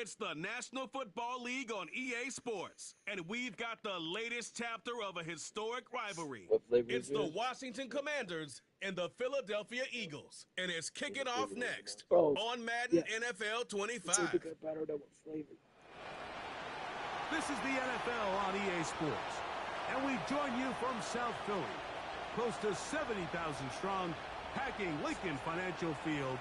It's the National Football League on EA Sports, and we've got the latest chapter of a historic rivalry. It's the Washington Commanders and the Philadelphia Eagles, and it's kicking off next on Madden NFL 25. This is the NFL on EA Sports, and we join you from South Philly, close to 70,000 strong, packing Lincoln Financial Field,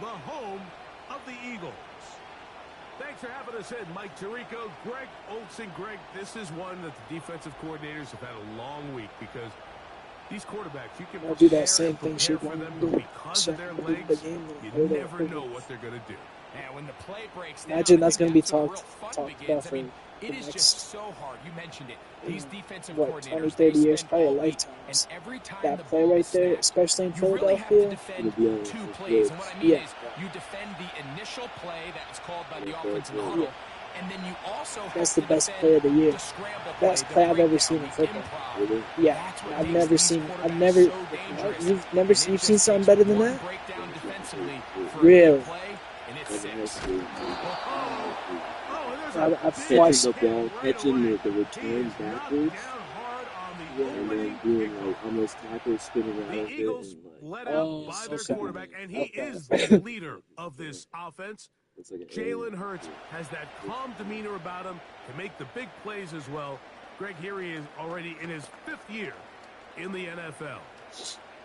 the home of the Eagles. Thanks for having us in, Mike Tirico, Greg Olson. Greg, this is one that the defensive coordinators have had a long week because these quarterbacks, you can do that same thing for them, but because of their legs, you never know what they're going to do. And when the play breaks down, imagine that's going to be talked about for it is just so hard. You mentioned it. These defensive what, coordinators, 20, 30 years, probably a lifetime. And every time that the play ball right there, snaps, especially in you Philadelphia. really have to defend two plays. And what I mean is you defend the initial play that was called by the offense in the huddle, and then you also that's the best play of the year. Best play I've ever seen in football. Yeah, you've seen something better than that? Really? I've watched the ball, catching the return backwards, and then doing like almost tackle spinning out of it. The Eagles led out by their quarterback, and he is the leader of this offense. Jalen Hurts has that calm demeanor about him to make the big plays as well. Greg, here he is already in his 5th year in the NFL.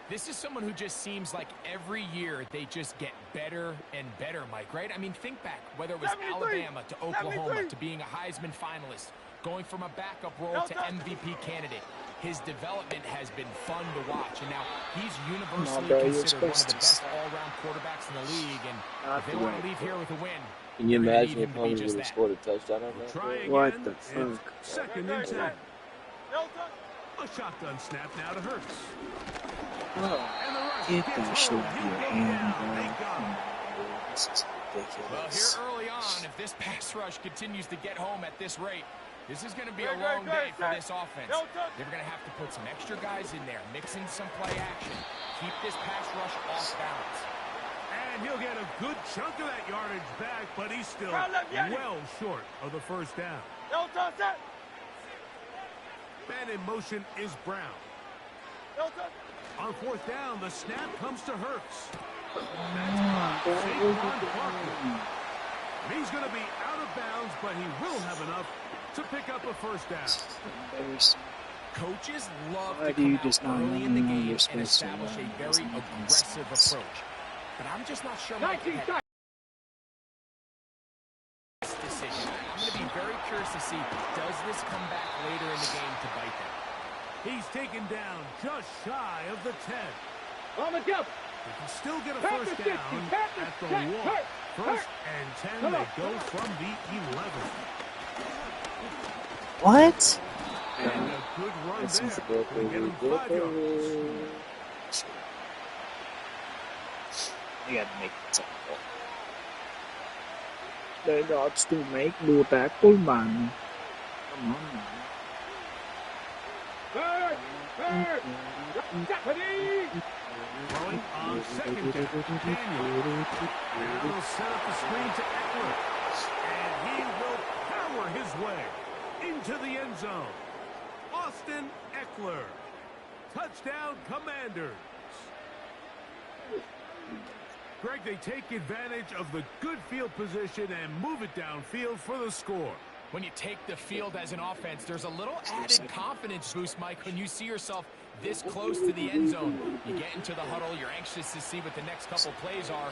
This is someone who just seems like every year they just get better and better, Mike, right? I mean, think back, whether it was Alabama to Oklahoma to being a Heisman finalist, going from a backup role to MVP candidate. His development has been fun to watch, and now he's universally considered one of the best all-around quarterbacks in the league, and if they want to leave here with a win, can you imagine if Holmes would have scored a touchdown on that? What the fuck? 2nd and 10. A shotgun snap now to Hurts. Get that shit out of your hand, bro. This is ridiculous. Well, here early on, if this pass rush continues to get home at this rate, this is going to be a long day for this offense. They're going to have to put some extra guys in there, mix in some play action, keep this pass rush off balance. And he'll get a good chunk of that yardage back, but he's still well short of the first down. Man in motion is Brown. On 4th down, the snap comes to Hurts. He's going to be out of bounds, but he will have enough to pick up a first down. Coaches love to come out early in the game and establish a very aggressive approach. But I'm just not sure Mike had this decision. I'm going to be very curious to see, does this come back later in the game to bite them? He's taken down just shy of the 10. He can still get a first down at the 1. 1st and 10, they go from the 11. What? And a good run there. They get him 5 yards. You gotta make it simple. They got to make the tackle, man. Come on, man. Throwing on 2nd down. Daniel. Now he'll set up the screen to Eckler. And he will power his way into the end zone. Austin Eckler. Touchdown, Commanders. Greg, they take advantage of the good field position and move it downfield for the score. When you take the field as an offense, there's a little added confidence boost, Mike, when you see yourself this close to the end zone. You get into the huddle, you're anxious to see what the next couple plays are.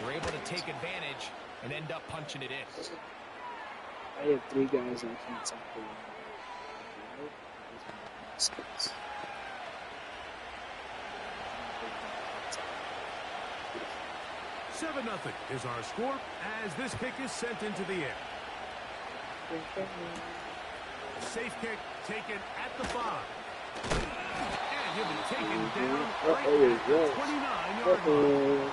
You're able to take advantage and end up punching it in. I have 3 guys I can't tackle. 7-0 is our score as this kick is sent into the air. Safe kick taken at the 5. And he'll be taken down right at the 29-yard line.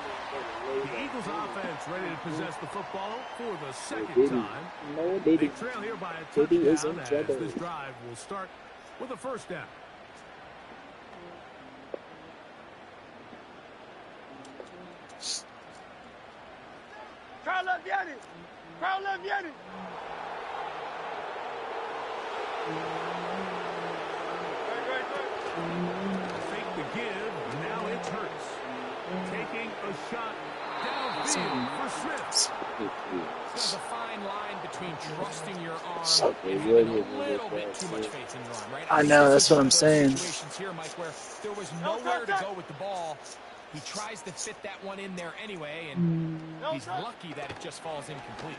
The Eagles offense ready to possess the football for the 2nd time. They trail here by a touchdown as this drive will start with a first down. Fake the give. Now it's Hurts. Taking a shot downfield for Smith. There's a fine line between trusting your arm and having a little bit too much faith in your arm, right? I know, that's what I'm saying. Situations here, Mike, where there was nowhere to go with the ball. He tries to fit that one in there anyway, and he's lucky that it just falls incomplete.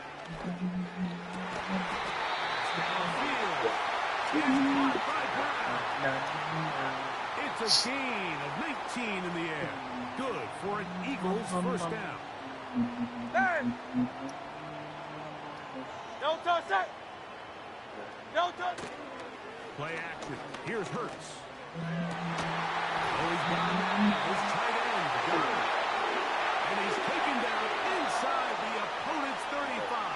It's a gain of 19 in the air. Good for an Eagles first down. Don't touch that. Don't touch. Play action. Here's Hurts. Oh, he's got his tight end. And he's taken down inside the opponent's 35.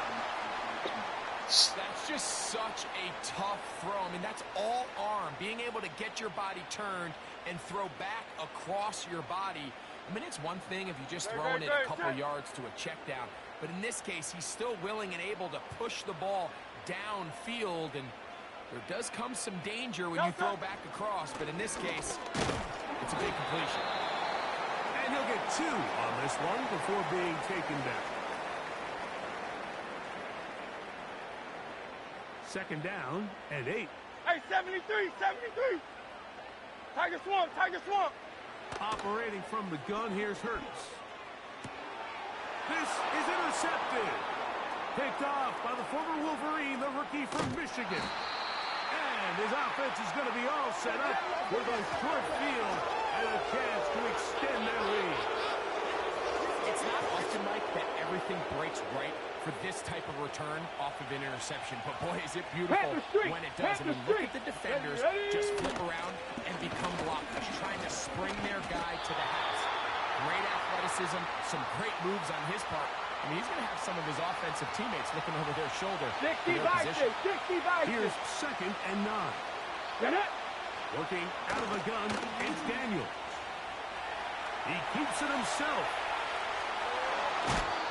That's just such a tough throw. I mean, that's all arm. Being able to get your body turned and throw back across your body. I mean, it's one thing if you just throwing it a couple yards to a check down. But in this case, he's still willing and able to push the ball downfield. And there does come some danger when you throw back across. But in this case, it's a big completion. And he'll get 2 on this one before being taken down. Second down and 8. Hey, 73, 73. Tiger Swamp, Tiger Swamp. Operating from the gun, here's Hurts. This is intercepted. Picked off by the former Wolverine, the rookie from Michigan. And his offense is going to be all set up with a short field and a chance to extend their lead. It's not often, Mike, that everything breaks right for this type of return off of an interception. But boy, is it beautiful when it does. I mean, look at the defenders just flip around and become blockers, trying to spring their guy to the house. Great athleticism, some great moves on his part. I mean, he's going to have some of his offensive teammates looking over their shoulder. 60 by 6, 60 by 6. Here's second and 9. Get it? Working out of the gun, it's Daniel. He keeps it himself.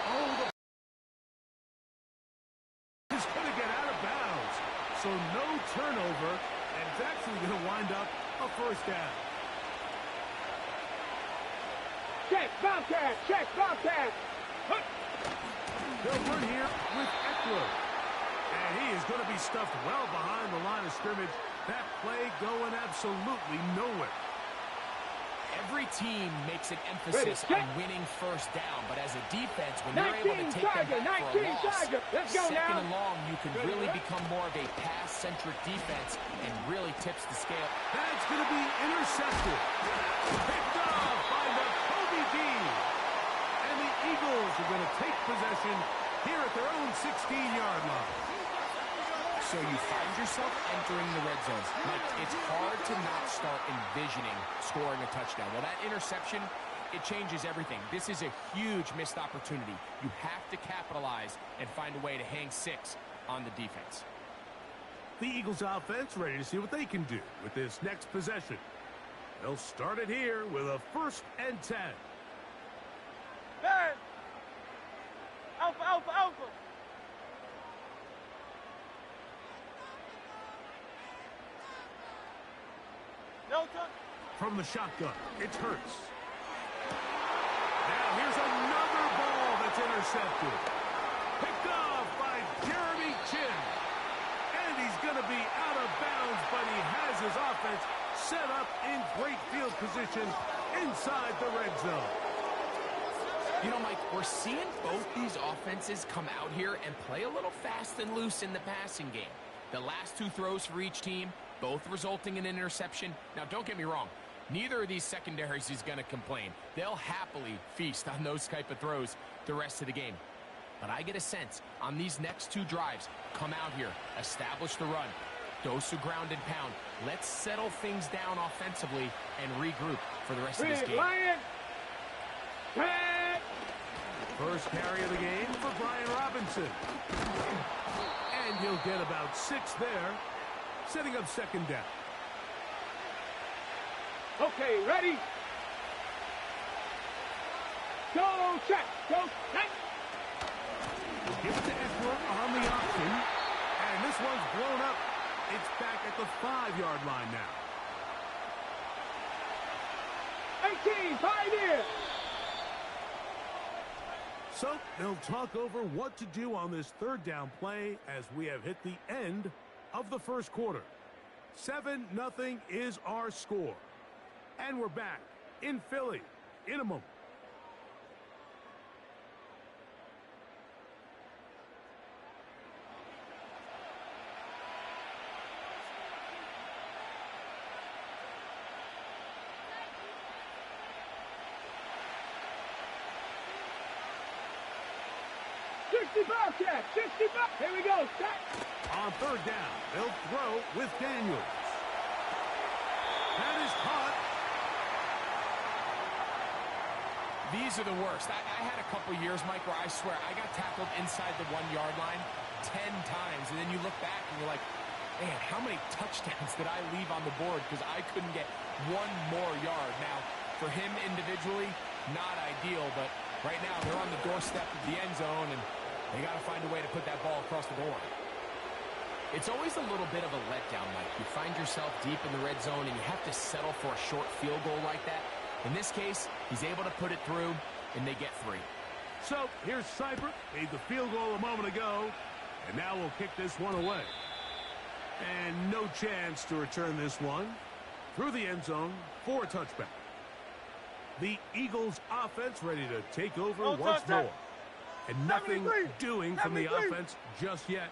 Oh, the is going to get out of bounds. So no turnover, and it's actually going to wind up a first down. Check, Bobcat, check, Bobcat. They'll run here with Eckler. And he is going to be stuffed well behind the line of scrimmage. That play going absolutely nowhere. Every team makes an emphasis on winning first down, but as a defense, when you're able to take them back for a loss, second and long, you can really become more of a pass-centric defense and really tips the scale. That's going to be intercepted. Picked off by Kobe Dean. And the Eagles are going to take possession here at their own 16-yard line. So you find yourself entering the red zone. Mike, it's hard to not start envisioning scoring a touchdown. Well, that interception, it changes everything. This is a huge missed opportunity. You have to capitalize and find a way to hang 6 on the defense. The Eagles offense ready to see what they can do with this next possession. They'll start it here with a 1st and 10. Man. Alpha, alpha, alpha. From the shotgun, it's Hurts. Now here's another ball that's intercepted. Picked off by Jeremy Chin. And he's going to be out of bounds, but he has his offense set up in great field position inside the red zone. You know, Mike, we're seeing both these offenses come out here and play a little fast and loose in the passing game. The last 2 throws for each team, both resulting in an interception. Now, don't get me wrong. Neither of these secondaries is going to complain. They'll happily feast on those type of throws the rest of the game. But I get a sense on these next 2 drives, come out here, establish the run, dose of ground and pound. Let's settle things down offensively and regroup for the rest of this game. First carry of the game for Brian Robinson. And he'll get about 6 there, setting up second down. Okay, ready? Go check, go check. Give it to Eckler. Eckler on the option. And this one's blown up. It's back at the 5-yard line now. 18, Pioneer! So they'll talk over what to do on this third down play as we have hit the end of the first quarter. 7-0 is our score. And we're back in Philly in a moment. Bobcat, 65. Here we go. Set. On third down, they'll throw with Daniels. That is caught. These are the worst. I had a couple years, Mike, where I swear I got tackled inside the 1-yard line 10 times. And then you look back and you're like, man, how many touchdowns did I leave on the board because I couldn't get one more yard? Now, for him individually, not ideal, but right now they're on the doorstep of the end zone, and they got to find a way to put that ball across the board. It's always a little bit of a letdown, Mike. You find yourself deep in the red zone, and you have to settle for a short field goal like that. In this case, he's able to put it through, and they get 3. So here's Seibert, made the field goal a moment ago, and now we'll kick this one away. And no chance to return this one through the end zone for a touchback. The Eagles offense ready to take over once more. And nothing doing from the offense just yet.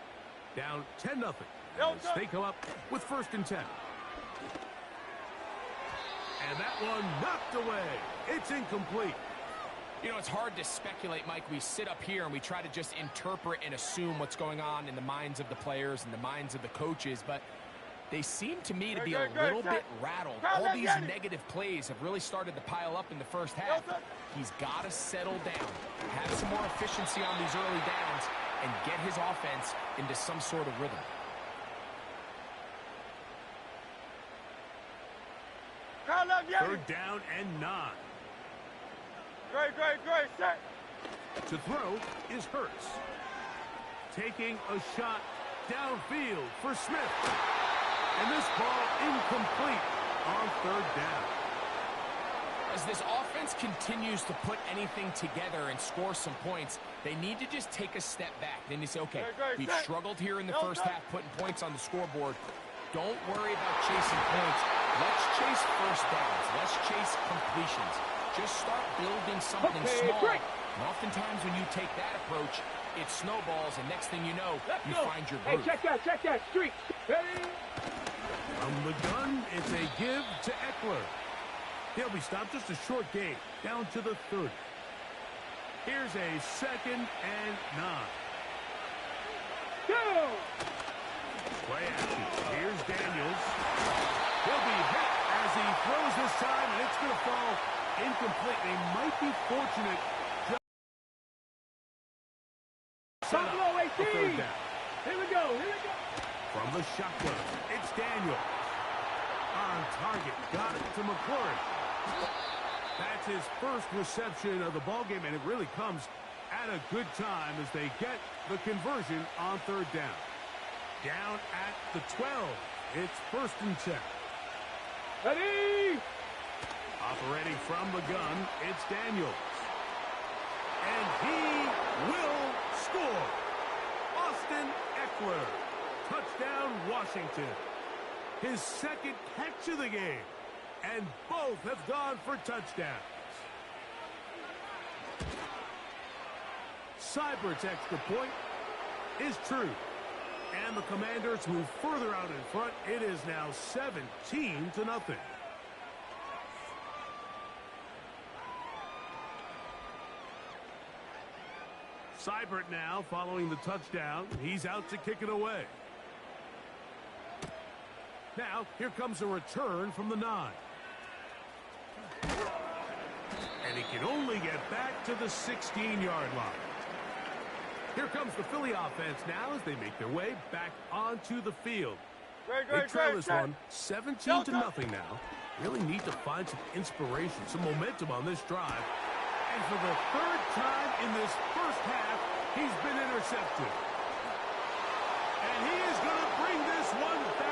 Down 10-0 as they come up with 1st and 10. And that one knocked away. It's incomplete. You know, it's hard to speculate, Mike. We sit up here and we try to just interpret and assume what's going on in the minds of the players and the minds of the coaches, but they seem to me to be a little bit rattled. All these negative plays have really started to pile up in the first half. He's got to settle down, have some more efficiency on these early downs, and get his offense into some sort of rhythm. Third down and 9. Great, set. To throw is Hurts. Taking a shot downfield for Smith. And this ball incomplete on third down. As this offense continues to put anything together and score some points, they need to just take a step back. Then you say, okay, we've struggled here in the first half putting points on the scoreboard. Don't worry about chasing points. Let's chase first downs. Let's chase completions. Just start building something small. And oftentimes when you take that approach, it snowballs, and next thing you know, you find your groove. Hey, check that, street. Ready? From the gun, it's a give to Eckler. He'll be stopped, just a short gain, down to the 30. Here's a 2nd and 9. Go! Play action. Here's Daniels. He'll be hit as he throws this time, and it's going to fall incomplete. They might be fortunate. Set up a third down. Here we go. From the shotgun, it's Daniels. On target, got it to McClure. That's his first reception of the ballgame, and it really comes at a good time as they get the conversion on third down. Down at the 12. It's 1st and 10. Ready? Operating from the gun, it's Daniels. And he will score. Austin Eckler. Touchdown, Washington. His 2nd catch of the game. And both have gone for touchdowns. Seibert's extra point is true. And the Commanders move further out in front. It is now 17-0. Seibert now following the touchdown. He's out to kick it away. Now, here comes a return from the 9. And he can only get back to the 16-yard line. Here comes the Philly offense now as they make their way back onto the field. They trail this one 17-0 now. Really need to find some inspiration, some momentum on this drive. And for the 3rd time in this first half, he's been intercepted. And he is going to bring this one back.